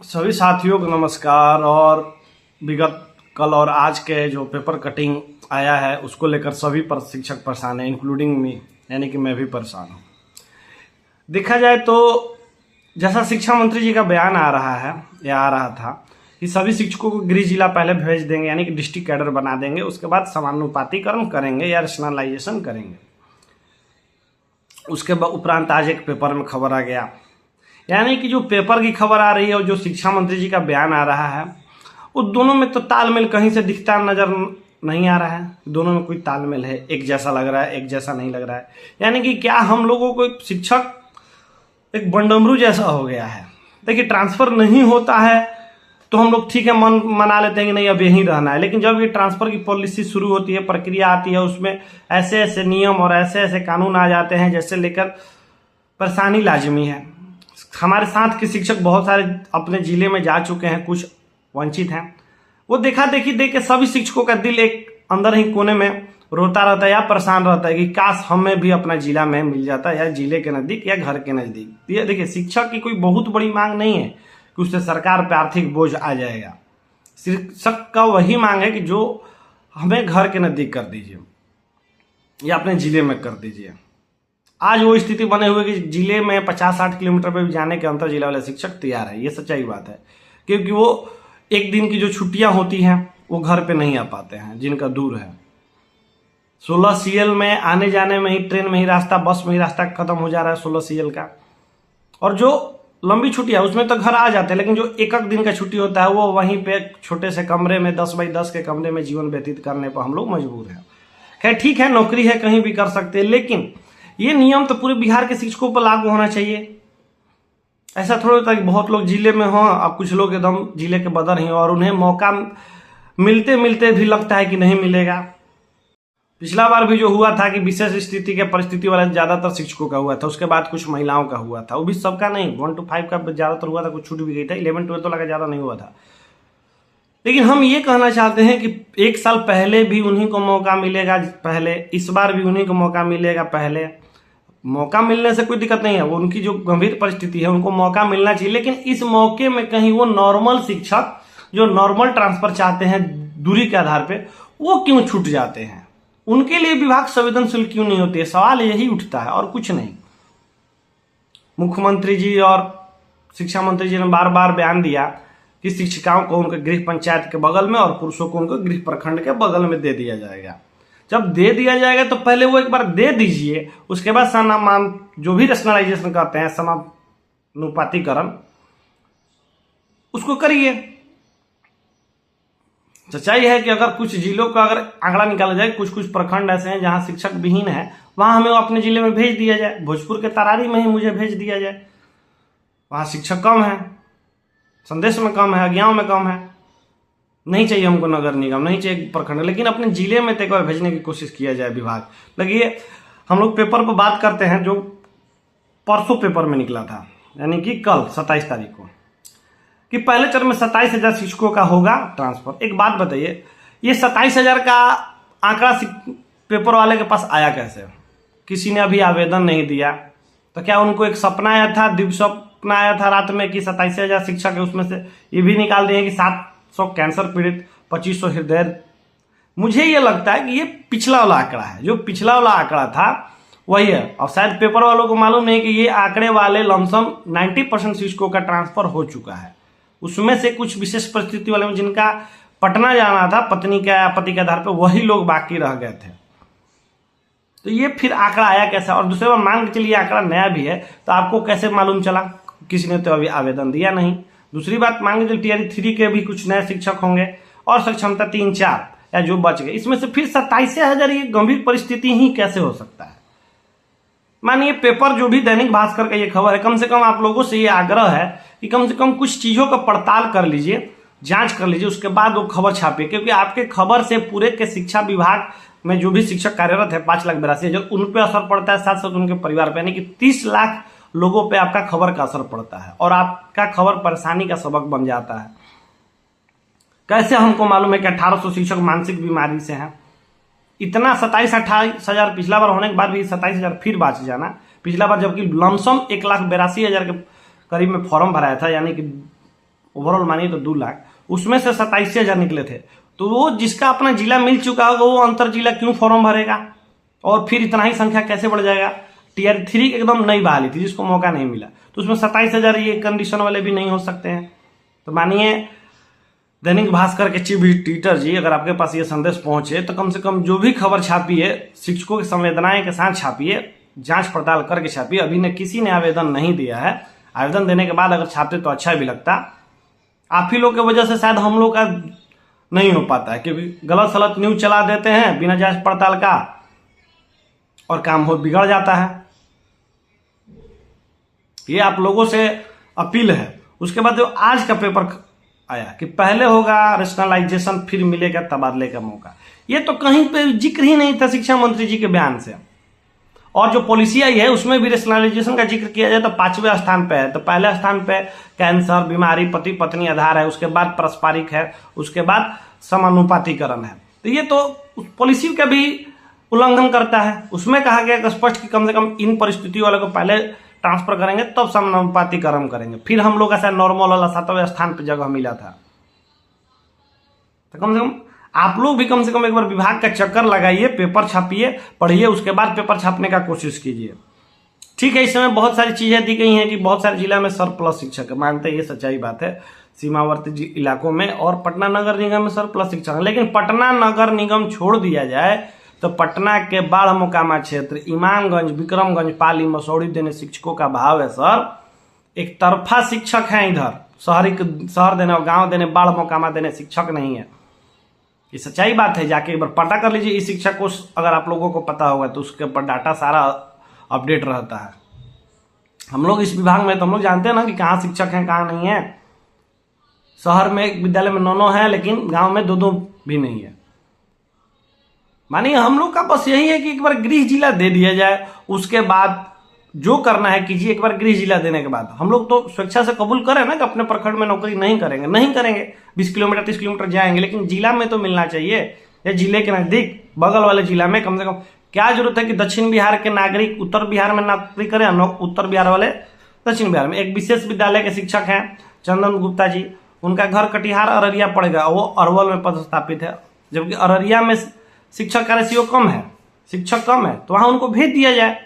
सभी साथियों को नमस्कार। और विगत कल और आज के जो पेपर कटिंग आया है उसको लेकर सभी पर शिक्षक परेशान है, इंक्लूडिंग मी, यानी कि मैं भी परेशान हूँ। देखा जाए तो जैसा शिक्षा मंत्री जी का बयान आ रहा है या आ रहा था कि सभी शिक्षकों को गृह जिला पहले भेज देंगे, यानी कि डिस्ट्रिक्ट कैडर बना देंगे, उसके बाद समानुपातिकरण करेंगे या रैशनलाइजेशन करेंगे। उसके उपरांत आज एक पेपर में खबर आ गया, यानी कि जो पेपर की खबर आ रही है और जो शिक्षा मंत्री जी का बयान आ रहा है उस दोनों में तो तालमेल कहीं से दिखता नजर नहीं आ रहा है। दोनों में कोई तालमेल है, एक जैसा लग रहा है, एक जैसा नहीं लग रहा है। यानी कि क्या हम लोगों को शिक्षक एक बंडमरू जैसा हो गया है। देखिए, ट्रांसफर नहीं होता है तो हम लोग ठीक है मन मना लेते हैं कि नहीं अब यहीं रहना है, लेकिन जब ये ट्रांसफर की पॉलिसी शुरू होती है, प्रक्रिया आती है, उसमें ऐसे ऐसे नियम और ऐसे ऐसे कानून आ जाते हैं जैसे लेकर परेशानी लाजमी है। हमारे साथ के शिक्षक बहुत सारे अपने जिले में जा चुके हैं, कुछ वंचित हैं। वो देखा देखी देख के सभी शिक्षकों का दिल एक अंदर ही कोने में रोता रहता है या परेशान रहता है कि काश हमें भी अपना जिला में मिल जाता, या जिले के नजदीक या घर के नजदीक। ये देखिए, शिक्षक की कोई बहुत बड़ी मांग नहीं है कि उससे सरकार पे आर्थिक बोझ आ जाएगा। शिक्षक का वही मांग है कि जो हमें घर के नजदीक कर दीजिए या अपने जिले में कर दीजिए। आज वो स्थिति बने हुए कि जिले में 50-60 किलोमीटर पे भी जाने के अंतर जिला वाले शिक्षक तैयार है। ये सच्चाई बात है, क्योंकि वो एक दिन की जो छुट्टियां होती हैं वो घर पे नहीं आ पाते हैं जिनका दूर है। 16 CL में आने जाने में ही, ट्रेन में ही रास्ता, बस में ही रास्ता खत्म हो जा रहा है 16 CL का। और जो लंबी छुट्टी है उसमें तो घर आ जाते हैं, लेकिन जो एक दिन का छुट्टी होता है वो वहीं पे छोटे से कमरे में 10x10 के कमरे में जीवन व्यतीत करने पर हम लोग मजबूर हैं। खैर ठीक है, नौकरी है, कहीं भी कर सकते हैं, लेकिन ये नियम तो पूरे बिहार के शिक्षकों पर लागू होना चाहिए। ऐसा थोड़ा होता है कि बहुत लोग जिले में हों और कुछ लोग एकदम जिले के बदर ही और उन्हें मौका मिलते मिलते भी लगता है कि नहीं मिलेगा। पिछला बार भी जो हुआ था कि विशेष स्थिति के परिस्थिति वाले ज्यादातर शिक्षकों का हुआ था, उसके बाद कुछ महिलाओं का हुआ था, वो भी सबका नहीं, 1 to 5 का ज्यादातर हुआ था, कुछ छूट भी गई था, 11-12 तो लगा ज्यादा नहीं हुआ था। लेकिन हम ये कहना चाहते हैं कि एक साल पहले भी उन्हीं को मौका मिलेगा पहले, इस बार भी उन्हीं को मौका मिलेगा पहले। मौका मिलने से कोई दिक्कत नहीं है, वो उनकी जो गंभीर परिस्थिति है उनको मौका मिलना चाहिए, लेकिन इस मौके में कहीं वो नॉर्मल शिक्षक जो नॉर्मल ट्रांसफर चाहते हैं दूरी के आधार पे, वो क्यों छूट जाते हैं? उनके लिए विभाग संवेदनशील क्यों नहीं होती है? सवाल यही उठता है और कुछ नहीं। मुख्यमंत्री जी और शिक्षा मंत्री जी ने बार बार बयान दिया कि शिक्षिकाओं को उनके गृह पंचायत के बगल में और पुरुषों को उनको गृह प्रखंड के बगल में दे दिया जाएगा। जब दे दिया जाएगा तो पहले वो एक बार दे दीजिए, उसके बाद जो भी रैशनलाइजेशन करते हैं, समानुपातिकरण, उसको करिए। सच्चाई है कि अगर कुछ जिलों का अगर आंकड़ा निकाला जाए, कुछ कुछ प्रखंड ऐसे हैं जहां शिक्षक विहीन है, वहां हमें अपने जिले में भेज दिया जाए। भोजपुर के तरारी में ही मुझे भेज दिया जाए, वहां शिक्षक कम है, संदेश में कम है, अज्ञाओं में कम है। नहीं चाहिए हमको नगर निगम, नहीं चाहिए प्रखंड, लेकिन अपने जिले में तो एक बार भेजने की कोशिश किया जाए विभाग। लगिए, हम लोग पेपर पर बात करते हैं जो परसों पेपर में निकला था, यानी कि कल 27 तारीख को, कि पहले चरण में 27,000 शिक्षकों का होगा ट्रांसफर। एक बात बताइए, ये 27,000 का आंकड़ा पेपर वाले के पास आया कैसे? किसी ने अभी आवेदन नहीं दिया, तो क्या उनको एक सपना आया था, दिव्य सपना आया था रात में कि 27,000 शिक्षक है, उसमें से ये भी निकाल दिए कि 700 कैंसर पीड़ित, 2500 हृदय। मुझे ये लगता है कि ये पिछला वाला आंकड़ा है, जो पिछला वाला आंकड़ा था वही है। और शायद पेपर वालों को मालूम नहीं कि ये आंकड़े वाले लमसम 90% शिक्षकों का ट्रांसफर हो चुका है। उसमें से कुछ विशेष परिस्थिति वाले में जिनका पटना जाना था पत्नी के या पति के आधार पर, वही लोग बाकी रह गए थे। तो ये फिर आंकड़ा आया कैसा? और दूसरे बार मान के चलिए आंकड़ा नया भी है तो आपको कैसे मालूम चला? किसी ने तो अभी आवेदन दिया नहीं। दूसरी बात, मान लीजिए टियर 3 के भी कुछ नए शिक्षक होंगे और सक्षमता 3-4 या जो बच गए, इसमें से फिर 27,000, ये गंभीर परिस्थिति ही कैसे हो सकता है? मानिए पेपर जो भी दैनिक भास्कर का ये खबर है, कम से कम आप लोगों से ये आग्रह है कि कम से कम कुछ चीजों का पड़ताल कर लीजिए, जांच कर लीजिए, उसके बाद वो खबर छापिए, क्योंकि आपके खबर से पूरे के शिक्षा विभाग में जो भी शिक्षक कार्यरत है 5,82,000, उन पे असर पड़ता है, साथ साथ उनके परिवार पे, यानी कि 30 लाख लोगों पे आपका खबर का असर पड़ता है और आपका खबर परेशानी का सबक बन जाता है। कैसे हमको मालूम है कि 1800 शिक्षक मानसिक बीमारी से हैं? इतना 27-28,000 पिछला बार होने के बाद भी 27,000 फिर बाच जाना। पिछला बार जबकि लमसम 1,82,000 के करीब में फॉर्म भराया था, यानी कि ओवरऑल मानिए तो 2 लाख, उसमें से 27,000 निकले थे। तो वो जिसका अपना जिला मिल चुका होगा वो अंतर जिला क्यों फॉर्म भरेगा, और फिर इतना ही संख्या कैसे बढ़ जाएगा। टीयर 3 एकदम नई बहाली थी जिसको मौका नहीं मिला, तो उसमें 27,000 ये कंडीशन वाले भी नहीं हो सकते हैं। तो मानिए दैनिक भास्कर के चीफ एडिटर जी, अगर आपके पास ये संदेश पहुंचे तो कम से कम जो भी खबर छापिए शिक्षकों की संवेदनाएं के साथ छापिए, जांच पड़ताल करके छापिए। अभी ने किसी ने आवेदन नहीं दिया है, आवेदन देने के बाद अगर छापते तो अच्छा भी लगता। आप ही लोग की वजह से शायद हम लोग का नहीं हो पाता है, क्योंकि गलत सलत न्यूज चला देते हैं बिना जांच पड़ताल का और काम हो बिगड़ जाता है। ये आप लोगों से अपील है। उसके बाद जो आज का पेपर आया कि पहले होगा रेशनलाइजेशन फिर मिलेगा तबादले का मौका, ये तो कहीं पे जिक्र ही नहीं था शिक्षा मंत्री जी के बयान से। और जो पॉलिसी आई है उसमें भी रेशनलाइजेशन का जिक्र किया जाए तो 5वें स्थान पे है। तो पहले स्थान पे कैंसर, बीमारी, पति पत्नी आधार है, उसके बाद पारस्परिक है, उसके बाद समानुपातिकरण है। तो ये तो पॉलिसी का भी उल्लंघन करता है। उसमें कहा गया स्पष्ट कि कम से कम इन परिस्थितियों वाले को पहले ट्रांसफर करेंगे तब समानुपातिकरण करेंगे। फिर हम लोग ऐसा नॉर्मल वाला 7वें स्थान पर जगह मिला था। तो कम से कम आप लोग भी कम से कम एक बार विभाग का चक्कर लगाइए, पेपर छापिए, पढ़िए, उसके बाद पेपर छापने का कोशिश कीजिए। ठीक है, इस समय बहुत सारी चीजें दी गई हैं कि बहुत सारे जिला में सरप्लस शिक्षक है, मानते हैं ये सच्चाई बात है, सीमावर्ती इलाकों में और पटना नगर निगम में सरप्लस शिक्षक है। लेकिन पटना नगर निगम छोड़ दिया जाए तो पटना के बाढ़ मोकामा क्षेत्र, इमामगंज, विक्रमगंज, पाली, मसौड़ी देने शिक्षकों का भाव है सर। एक तरफा शिक्षक है, इधर शहर देने और गांव देने, बाढ़ मोकामा देने शिक्षक नहीं है। ये सच्चाई बात है, जाके एक बार पता कर लीजिए। इस शिक्षक को अगर आप लोगों को पता होगा तो उसके ऊपर डाटा सारा अपडेट रहता है। हम लोग इस विभाग में तो हम लोग जानते हैं ना कि कहाँ शिक्षक हैं कहाँ नहीं है। शहर में एक विद्यालय में 9 है, लेकिन गांव में 2 भी नहीं है। मानिए हम लोग का बस यही है कि एक बार गृह जिला दे दिया जाए, उसके बाद जो करना है कीजिए। एक बार गृह जिला देने के बाद हम लोग तो स्वेच्छा से कबूल करें ना कि अपने प्रखंड में नौकरी नहीं करेंगे 20 किलोमीटर 30 किलोमीटर जाएंगे, लेकिन जिला में तो मिलना चाहिए। या जिले के नजदीक बगल वाले जिला में कम से कम। क्या जरूरत है कि दक्षिण बिहार के नागरिक उत्तर बिहार में नौकरी करें, उत्तर बिहार वाले दक्षिण बिहार में। एक विशेष विद्यालय के शिक्षक हैं चंदन गुप्ता जी, उनका घर कटिहार अररिया पड़ेगा, वो अरवल में पदस्थापित है, जबकि अररिया में शिक्षक का रेशियो कम है, शिक्षक कम है, तो वहां उनको भेज दिया जाए।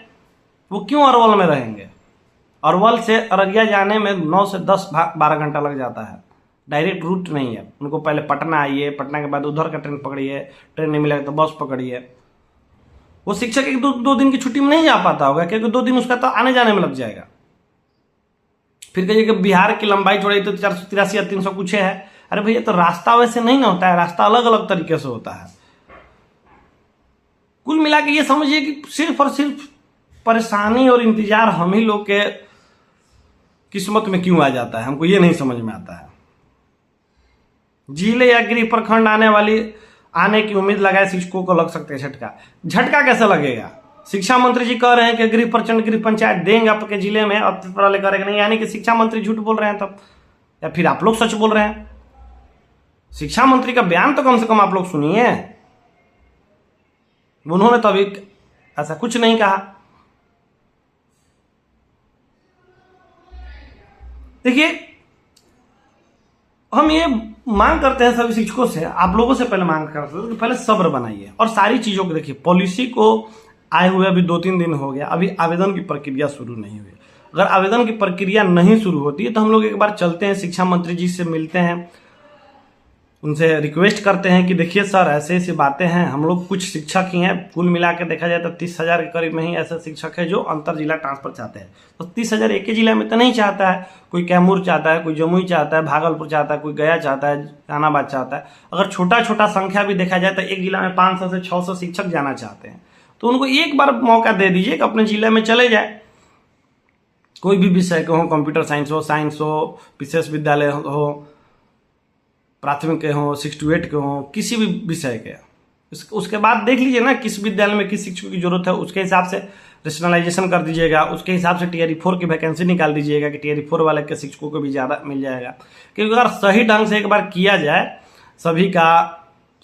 वो क्यों अरवल में रहेंगे? अरवल से अररिया जाने में 9 से 10-12 घंटा लग जाता है, डायरेक्ट रूट नहीं है। उनको पहले पटना आइए, पटना के बाद उधर का ट्रेन पकड़िए, ट्रेन नहीं मिलेगा तो बस पकड़िए। वो शिक्षक 1-2 दिन की छुट्टी में नहीं जा पाता होगा, क्योंकि 2 दिन उसका तो आने जाने में लग जाएगा। फिर कहिए कि बिहार की लंबाई चौड़ाई तो 483 या 300 कुछ है। अरे भैया, तो रास्ता वैसे नहीं ना होता है, रास्ता अलग अलग तरीके से होता है। कुल मिला के ये समझिए कि सिर्फ और सिर्फ परेशानी और इंतजार हम ही लोग के किस्मत में क्यों आ जाता है, हमको ये नहीं समझ में आता है। जिले या गृह प्रखंड आने की उम्मीद लगाए शिक्षकों को लग सकते हैं झटका कैसे लगेगा? शिक्षा मंत्री जी कह रहे हैं कि गृह प्रखंड गृह पंचायत देंगे आपके जिले में, अब वाले करेंगे नहीं, यानी कि शिक्षा मंत्री झूठ बोल रहे हैं तब, या फिर आप लोग सच बोल रहे हैं? शिक्षा मंत्री का बयान तो कम से कम आप लोग सुनिए। उन्होंने तो अभी ऐसा कुछ नहीं कहा। देखिए, हम ये मांग करते हैं सभी शिक्षकों से, आप लोगों से पहले मांग करते हैं कि पहले सब्र बनाइए और सारी चीजों को देखिए। पॉलिसी को आए हुए अभी 2-3 दिन हो गया, अभी आवेदन की प्रक्रिया शुरू नहीं हुई। अगर आवेदन की प्रक्रिया नहीं शुरू होती है तो हम लोग एक बार चलते हैं, शिक्षा मंत्री जी से मिलते हैं, उनसे रिक्वेस्ट करते हैं कि देखिए सर, ऐसे ऐसी बातें हैं। हम लोग कुछ शिक्षक ही हैं, कुल मिला के देखा जाए तो 30,000 के करीब में ही ऐसे शिक्षक है जो अंतर जिला ट्रांसफर चाहते हैं। तो 30,000 एक ही जिला में तो नहीं चाहता है, कोई कैमूर चाहता है, कोई जमुई चाहता है, भागलपुर चाहता है, कोई गया चाहता है, जहानाबाद चाहता है। अगर छोटा छोटा संख्या भी देखा जाए तो एक जिला में 500 से 600 शिक्षक जाना चाहते हैं, तो उनको एक बार मौका दे दीजिए कि अपने जिले में चले जाए। कोई भी विषय के हो, कंप्यूटर साइंस हो, विशेष विद्यालय हो, प्राथमिक के हो, 6 to 8 के हो, किसी भी विषय के। उसके बाद देख लीजिए ना किस विद्यालय में किस शिक्षक की जरूरत है, उसके हिसाब से रेशनलाइजेशन कर दीजिएगा, उसके हिसाब से टीआरई 4 की वैकेंसी निकाल दीजिएगा कि टीआरई 4 वाले के शिक्षकों को भी ज़्यादा मिल जाएगा। क्योंकि अगर सही ढंग से एक बार किया जाए सभी का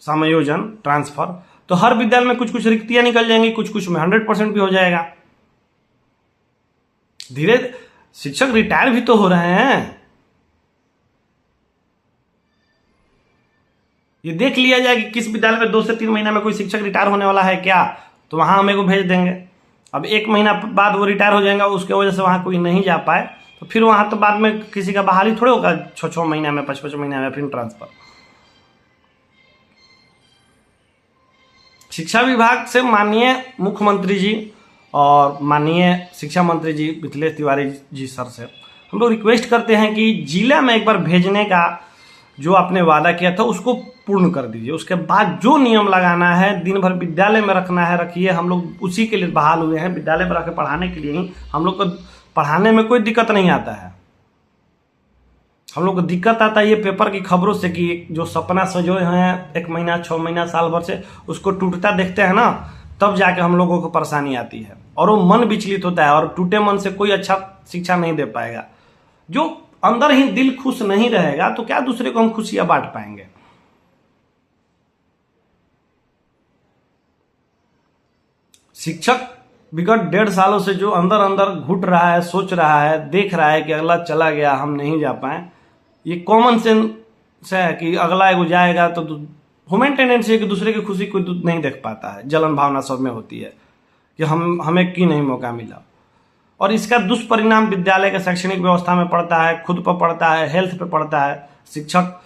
समायोजन ट्रांसफर, तो हर विद्यालय में कुछ कुछ रिक्तियां निकल जाएंगी, कुछ कुछ में 100% भी हो जाएगा। धीरे शिक्षक रिटायर भी तो हो रहे हैं, ये देख लिया जाए कि किस विद्यालय में 2 से 3 महीना में कोई शिक्षक रिटायर होने वाला है क्या, तो वहाँ हमें को भेज देंगे। अब 1 महीना बाद वो रिटायर हो जाएगा, उसके वजह से वहाँ कोई नहीं जा पाए तो फिर वहाँ तो बाद में किसी का बहाली थोड़े होगा 6-6 महीना में, 5-5 महीना में फिर ट्रांसफर। शिक्षा विभाग से माननीय मुख्यमंत्री जी और माननीय शिक्षा मंत्री जी मिथिलेश तिवारी जी सर से हम लोग रिक्वेस्ट करते हैं कि जिला में एक बार भेजने का जो आपने वादा किया था उसको पूर्ण कर दीजिए। उसके बाद जो नियम लगाना है, दिन भर विद्यालय में रखना है रखिए। हम लोग उसी के लिए बहाल हुए हैं, विद्यालय में रख के पढ़ाने के लिए ही। हम लोग को पढ़ाने में कोई दिक्कत नहीं आता है। हम लोग को दिक्कत आता है ये पेपर की खबरों से कि जो सपना सजोए हैं 1 महीना 6 महीना साल भर से, उसको टूटता देखते हैं ना, तब जाके हम लोगों को परेशानी आती है और वो मन विचलित होता है। और टूटे मन से कोई अच्छा शिक्षा नहीं दे पाएगा। जो अंदर ही दिल खुश नहीं रहेगा तो क्या दूसरे को हम खुशियां बांट पाएंगे। शिक्षक विगत 1.5 सालों से जो अंदर अंदर घुट रहा है, सोच रहा है, देख रहा है कि अगला चला गया हम नहीं जा पाए, ये कॉमन सेंस है कि अगला एगो जाएगा तो ह्यूमन टेंडेंसी है कि दूसरे की खुशी कोई नहीं देख पाता है। जलन भावना सब में होती है कि हमें क्यों नहीं मौका मिला। और इसका दुष्परिणाम विद्यालय के शैक्षणिक व्यवस्था में पड़ता है, खुद पर पड़ता है, हेल्थ पे पड़ता है। शिक्षक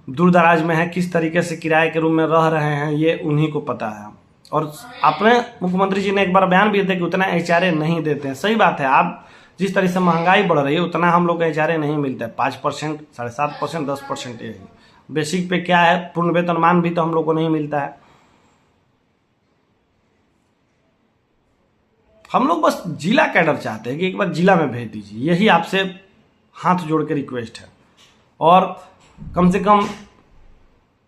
दूर दराज में है, किस तरीके से किराए के रूम में रह रहे हैं ये उन्हीं को पता है। और अपने मुख्यमंत्री जी ने एक बार बयान भी दिया कि उतना एचआरए नहीं देते हैं। सही बात है, आप जिस तरह से महंगाई बढ़ रही है उतना हम लोग को एचआरए नहीं मिलता है। 5%, 7.5%, 10% यही। बेसिक पे क्या है, पूर्ण वेतनमान भी तो हम लोग को नहीं मिलता है। हम लोग बस जिला कैडर चाहते हैं कि एक बार जिला में भेज दीजिए, यही आपसे हाथ जोड़ के रिक्वेस्ट है। और कम से कम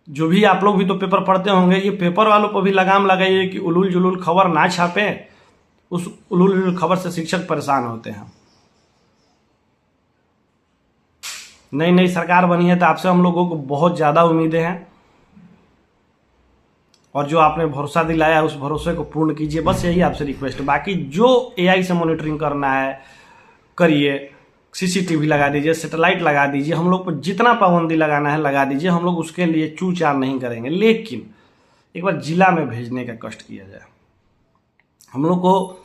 जो भी आप लोग भी तो पेपर पढ़ते होंगे, ये पेपर वालों पर भी लगाम लगाइए कि उलूल जुलूल खबर ना छापे। उस उलूल जुलूल खबर से शिक्षक परेशान होते हैं। नई नई सरकार बनी है तो आपसे हम लोगों को बहुत ज़्यादा उम्मीदें हैं और जो आपने भरोसा दिलाया उस भरोसे को पूर्ण कीजिए, बस यही आपसे रिक्वेस्ट। बाकी जो एआई से मॉनिटरिंग करना है करिए, सीसीटीवी लगा दीजिए, सैटेलाइट लगा दीजिए, हम लोग पर जितना पाबंदी लगाना है लगा दीजिए। हम लोग उसके लिए चूचार नहीं करेंगे, लेकिन एक बार जिला में भेजने का कष्ट किया जाए। हम लोग को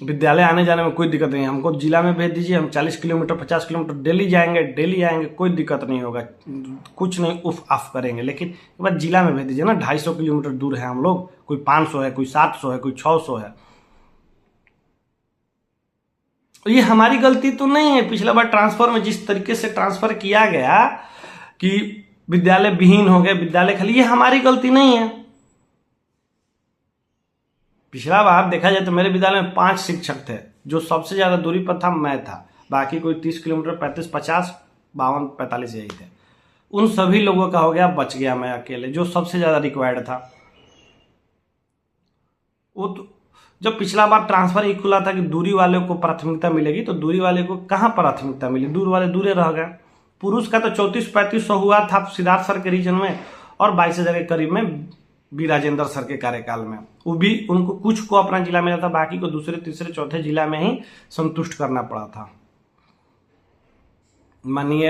विद्यालय आने जाने में कोई दिक्कत नहीं है, हमको जिला में भेज दीजिए। हम 40 किलोमीटर 50 किलोमीटर डेली जाएंगे, डेली आएंगे, कोई दिक्कत नहीं होगा, कुछ नहीं उफ आफ करेंगे। लेकिन एक बार जिला में भेज दीजिए ना। 250 किलोमीटर दूर है हम लोग, कोई 500 है, कोई 700 है, कोई 600 है। ये हमारी गलती तो नहीं है। पिछला बार ट्रांसफर में जिस तरीके से ट्रांसफर किया गया कि विद्यालय विहीन हो गए, विद्यालय खाली, ये हमारी गलती नहीं है। पिछला बार देखा जाए तो मेरे विद्यालय में 5 शिक्षक थे। जो सबसे ज्यादा दूरी पर था मैं था, बाकी कोई 30 किलोमीटर 35, 50, 52, 45 यही थे। उन सभी लोगों का हो गया, बच गया मैं अकेले जो सबसे ज्यादा रिक्वायर्ड था। वो तो जब पिछला बार ट्रांसफर ही खुला था कि दूरी वाले को प्राथमिकता मिलेगी, तो दूरी वाले को कहाँ प्राथमिकता मिली, दूर वाले दूरे रह गए। पुरुष का तो 34-3500 हुआ था सिद्धार्थ सर के रीजन में और 22,000 के करीब में बी राजेंद्र सर के कार्यकाल में। वो भी उनको कुछ को अपना जिला मिला था, बाकी को दूसरे तीसरे चौथे जिला में ही संतुष्ट करना पड़ा था। माननीय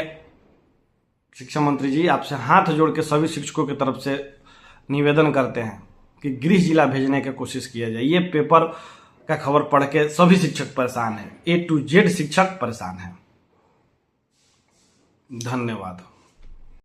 शिक्षा मंत्री जी, आपसे हाथ जोड़ के सभी शिक्षकों की तरफ से निवेदन करते हैं कि गृह जिला भेजने की कोशिश किया जाए। ये पेपर का खबर पढ़ के सभी शिक्षक परेशान हैं, A to Z शिक्षक परेशान हैं। धन्यवाद।